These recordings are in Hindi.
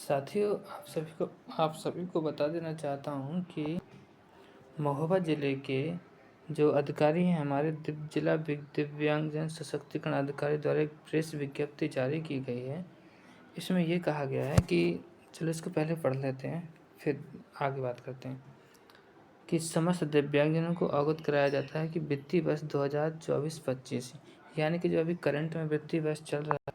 साथियों, आप सभी को बता देना चाहता हूँ कि महोबा ज़िले के जो अधिकारी हैं, हमारे जिला दिव्यांगजन सशक्तिकरण अधिकारी द्वारा एक प्रेस विज्ञप्ति जारी की गई है। इसमें ये कहा गया है कि चलो इसको पहले पढ़ लेते हैं, फिर आगे बात करते हैं। कि समस्त दिव्यांगजनों को अवगत कराया जाता है कि वित्तीय वर्ष 2024-25 यानी कि जो अभी करंट में वित्तीय वर्ष चल रहा है,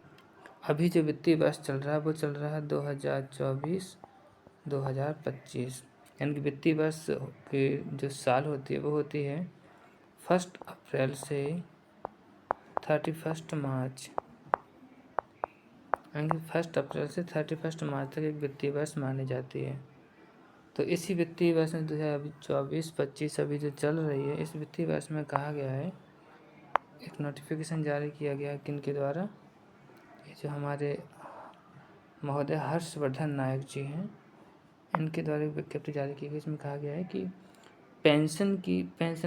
अभी जो वित्तीय वर्ष चल रहा है वो चल रहा है 2024-2025, यानी कि वित्तीय वर्ष की जो साल होती है वो होती है 1 अप्रैल से 31 मार्च, यानी कि 1 अप्रैल से 31 मार्च तक एक वित्तीय वर्ष मानी जाती है। तो इसी वित्तीय वर्ष में 2024-25 अभी जो चल रही है, इस वित्तीय वर्ष में कहा गया है, एक नोटिफिकेशन जारी किया गया है किनके द्वारा, ये जो हमारे महोदय हर्षवर्धन नायक जी हैं, इनके द्वारा एक विज्ञप्ति जारी की गई। इसमें कहा गया है कि पेंशन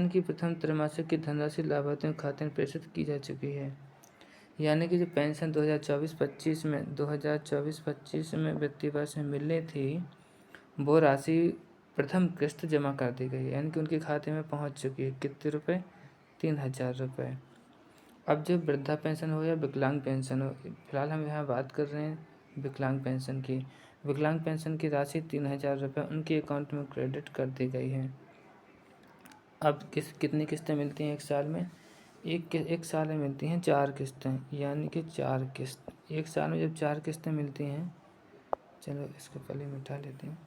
की प्रथम त्रैमासिक की धनराशि लाभार्थियों के खाते में प्रेषित की जा चुकी है। यानी कि जो पेंशन 2024-25 में वित्तीय वर्ष में मिलनी थी, वो राशि प्रथम किस्त जमा कर दी गई, यानी कि उनके खाते में पहुंच चुकी है। कितने रुपए? 3000 रुपये। अब जो वृद्धा पेंशन हो या विकलांग पेंशन हो, फिलहाल हम यहाँ बात कर रहे हैं विकलांग पेंशन की। विकलांग पेंशन की राशि 3000 रुपये उनके अकाउंट में क्रेडिट कर दी गई है। अब कितनी किस्तें मिलती हैं एक साल में? एक साल में मिलती हैं 4 किस्तें, यानी कि 4 किस्त। एक साल में जब 4 किस्तें मिलती हैं, चलो इसको पहले मिटा लेते हैं।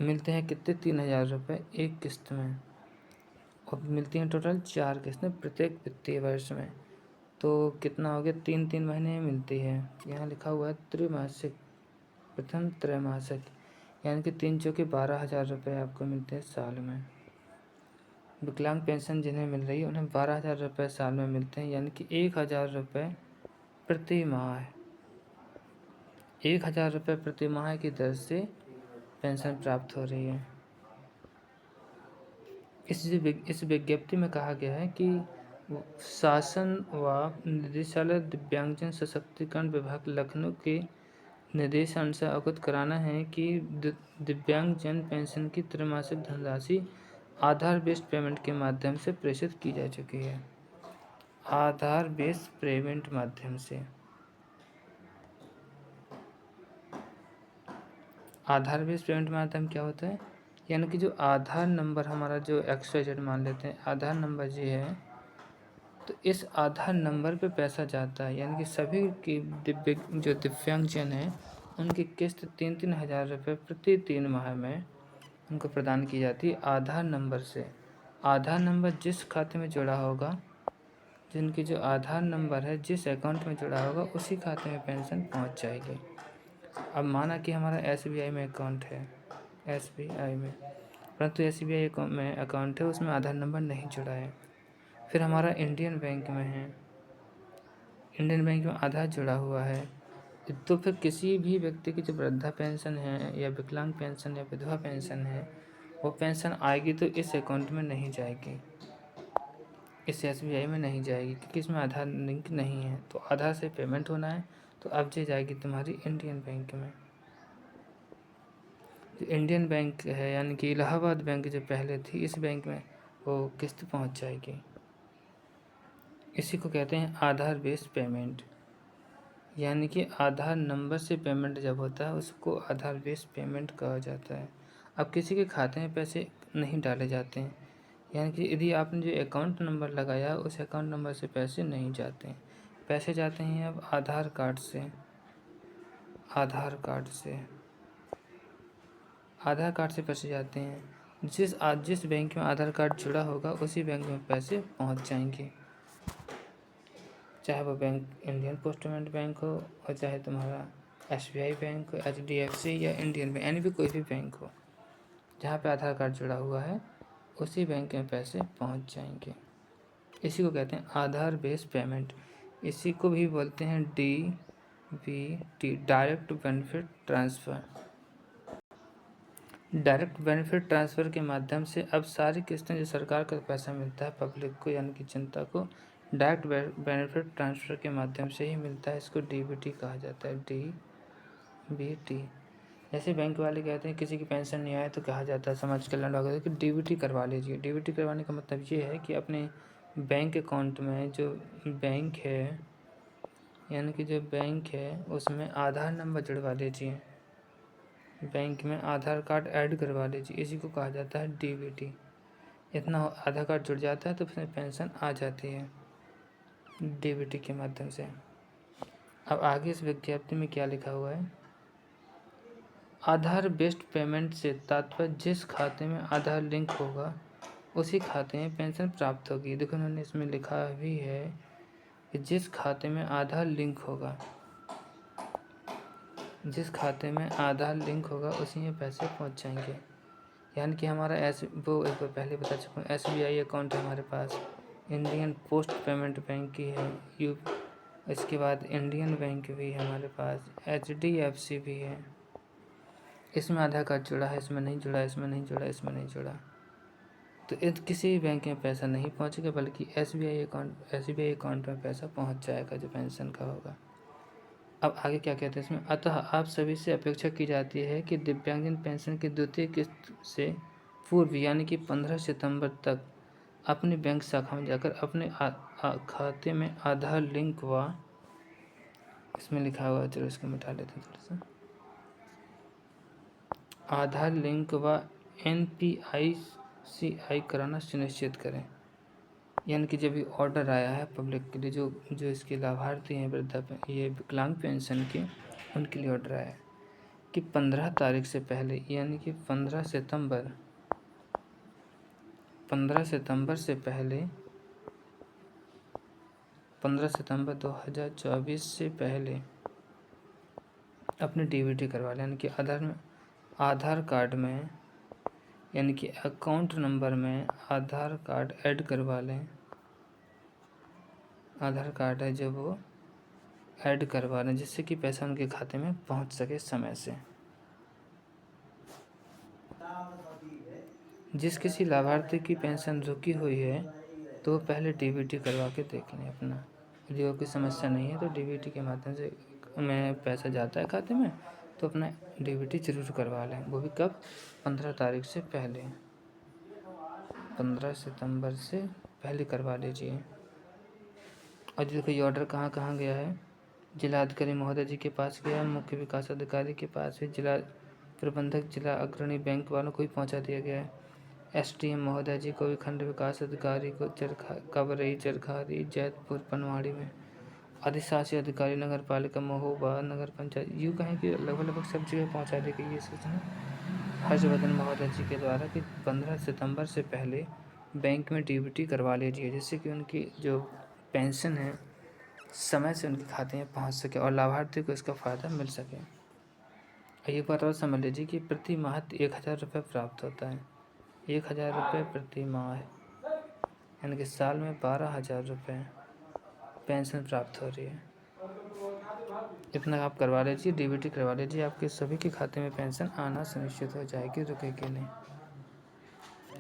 मिलते हैं कितने? 3000 रुपये एक किस्त में, और मिलती हैं टोटल 4 किस्तें प्रत्येक वित्तीय वर्ष में। तो कितना हो गया? 3 महीने में मिलती है। यहाँ लिखा हुआ है त्रैमासिक, प्रथम त्रैमासिक, यानी कि 3 चौके 12,000 रुपये आपको मिलते हैं साल में। विकलांग पेंशन जिन्हें मिल रही है उन्हें 12,000 रुपये साल में मिलते हैं, यानी कि 1,000 रुपये प्रति माह। 1,000 रुपये प्रति माह की दर से पेंशन प्राप्त हो रही है। इस विज्ञप्ति में कहा गया है कि शासन व निदेशालय दिव्यांगजन सशक्तिकरण विभाग लखनऊ के निर्देशानुसार से अवगत कराना है कि दिव्यांगजन पेंशन की त्रैमासिक धनराशि आधार बेस्ड पेमेंट के माध्यम से प्रेषित की जा चुकी है। आधार बेस्ड पेमेंट माध्यम से, आधार बेस्ड पेमेंट माध्यम क्या होता है? यानी कि जो आधार नंबर हमारा जो XYZ मान लेते हैं, आधार नंबर जी है, तो इस आधार नंबर पे पैसा जाता है। यानी कि सभी की जो दिव्यांगजन हैं उनकी किस्त 3-3 हज़ार रुपये प्रति 3 माह में उनको प्रदान की जाती है आधार नंबर से। आधार नंबर जिस खाते में जुड़ा होगा, जिनकी जो आधार नंबर है जिस अकाउंट में जुड़ा होगा उसी खाते में पेंशन पहुंच जाएगी। अब माना कि हमारा SBI में अकाउंट है, SBI में, परंतु SBI में अकाउंट है उसमें आधार नंबर नहीं जुड़ा है। फिर हमारा इंडियन बैंक में है, इंडियन बैंक में आधार जुड़ा हुआ है, तो फिर किसी भी व्यक्ति की जो वृद्धा पेंशन है या विकलांग पेंशन या विधवा पेंशन है, वो पेंशन आएगी तो इस अकाउंट में नहीं जाएगी, इस SBI में नहीं जाएगी, क्योंकि इसमें आधार लिंक नहीं है। तो आधार से पेमेंट होना है तो अब ये जाएगी तुम्हारी इंडियन बैंक में। जो इंडियन बैंक है, यानी कि इलाहाबाद बैंक जो पहले थी, इस बैंक में वो किस्त पहुंच जाएगी। इसी को कहते हैं आधार बेस्ड पेमेंट, यानी कि आधार नंबर से पेमेंट जब होता है उसको आधार बेस्ड पेमेंट कहा जाता है। अब किसी के खाते में पैसे नहीं डाले जाते हैं, यानी कि यदि आपने जो अकाउंट नंबर लगाया उस अकाउंट नंबर से पैसे नहीं जाते हैं, पैसे जाते हैं अब आधार कार्ड से। आधार कार्ड से पैसे जाते हैं। जिस बैंक में आधार कार्ड जुड़ा होगा उसी बैंक में पैसे पहुंच जाएंगे, चाहे वो bank Indian post payment bank हो और चाहे तुम्हारा SBI बैंक हो, HDFC या इंडियन बैंक, यानी भी कोई भी बैंक हो जहाँ पे आधार कार्ड जुड़ा हुआ है उसी बैंक में पैसे पहुंच जाएंगे। इसी को कहते हैं आधार बेस्ड पेमेंट। इसी को भी बोलते हैं DBT, direct benefit transfer. Direct benefit transfer के माध्यम से अब सारी किस्तें जो सरकार का पैसा मिलता है पब्लिक को, यानी कि जनता को, डायरेक्ट बेनिफिट ट्रांसफ़र के माध्यम से ही मिलता है। इसको DBT कहा जाता है, DBT। जैसे बैंक वाले कहते हैं किसी की पेंशन नहीं आए तो कहा जाता है समाज कल्याण विभाग कि DBT करवा लीजिए। DBT करवाने का मतलब ये है कि अपने बैंक अकाउंट में जो बैंक है, यानी कि जो बैंक है उसमें आधार नंबर जुड़वा लीजिए, बैंक में आधार कार्ड ऐड करवा लीजिए, इसी को कहा जाता है DBT। इतना आधार कार्ड जुड़ जाता है तो फिर पेंशन आ जाती है DBT के माध्यम से। अब आगे इस विज्ञप्ति में क्या लिखा हुआ है, आधार बेस्ड पेमेंट से तात्पर्य जिस खाते में आधार लिंक होगा उसी खाते में पेंशन प्राप्त होगी। देखो उन्होंने इसमें लिखा भी है कि जिस खाते में आधार लिंक होगा, जिस खाते में आधार लिंक होगा उसी में पैसे पहुंच जाएंगे। यानी कि हमारा वो एक बार पहले बता चुका हूँ, SBI अकाउंट है हमारे पास, इंडियन पोस्ट पेमेंट बैंक की है, इसके बाद इंडियन बैंक भी है हमारे पास, HDFC भी है। इसमें आधार कार्ड जुड़ा है, इसमें नहीं जुड़ा, इसमें नहीं जुड़ा, इसमें नहीं जुड़ा, तो किसी भी बैंक में पैसा नहीं पहुंचेगा, बल्कि SBI अकाउंट में पैसा पहुंच जाएगा जो पेंशन का होगा। अब आगे क्या कहते हैं इसमें, अतः आप सभी से अपेक्षा की जाती है कि दिव्यांगजन पेंशन की द्वितीय किस्त से पूर्व यानी कि 15 सितंबर तक अपनी बैंक शाखा में जाकर अपने खाते में आधार लिंक व, इसमें लिखा हुआ है, चलो इसको मिटा लेते हैं थोड़ा सा, आधार लिंक व NPICI कराना सुनिश्चित करें। यानी कि जब भी ऑर्डर आया है पब्लिक के लिए, जो इसके लाभार्थी हैं ये विकलांग पेंशन के, उनके लिए ऑर्डर आया है कि 15 तारीख से पहले, यानी कि 15 सितंबर से पहले, 15 सितंबर 2024 से पहले अपने DBT करवा लें। यानी कि आधार कार्ड में, यानी कि अकाउंट नंबर में आधार कार्ड ऐड करवा लें, आधार कार्ड है जो वो ऐड करवा लें, जिससे कि पैसा उनके खाते में पहुंच सके समय से। जिस किसी लाभार्थी की पेंशन रुकी हुई है तो वो पहले DBT करवा के देख लें अपना, यदि और कोई समस्या नहीं है तो DBT के माध्यम से में पैसा जाता है खाते में, तो अपना DBT जरूर करवा लें। वो भी कब, 15 तारीख से पहले, 15 सितंबर से पहले करवा लीजिए। और देखो ये ऑर्डर कहाँ कहाँ गया है, जिला अधिकारी महोदय जी के पास गया, मुख्य विकास अधिकारी के पास है, जिला प्रबंधक, जिला अग्रणी बैंक वालों को भी पहुँचा दिया गया है, SDM महोदय जी को भी, खंड विकास अधिकारी को कवरई, चरखारी, जैतपुर, पनवाड़ी में, अधिशासी अधिकारी नगर पालिका महोबा, नगर पंचायत, यूँ कहें कि लगभग सब जगह पहुँचा दी गई ये सूचना हर्षवर्धन महोदय जी के द्वारा कि 15 सितंबर से पहले बैंक में DBT करवा लीजिए, जिससे कि उनकी जो पेंशन है समय से उनके खाते में पहुंच सके और लाभार्थी को इसका फ़ायदा मिल सके। एक बात और समझ लीजिए कि प्रति माह 1000 रुपये प्राप्त होता है, 1000 रुपये प्रति माह, यानी कि साल में 12,000 रुपये पेंशन प्राप्त हो रही है। इतना आप करवा लीजिए, DBT करवा लीजिए, आपके सभी के खाते में पेंशन आना सुनिश्चित हो जाएगी, रुकेगी नहीं।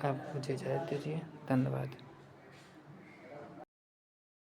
आप मुझे इजाज़त दीजिए, धन्यवाद।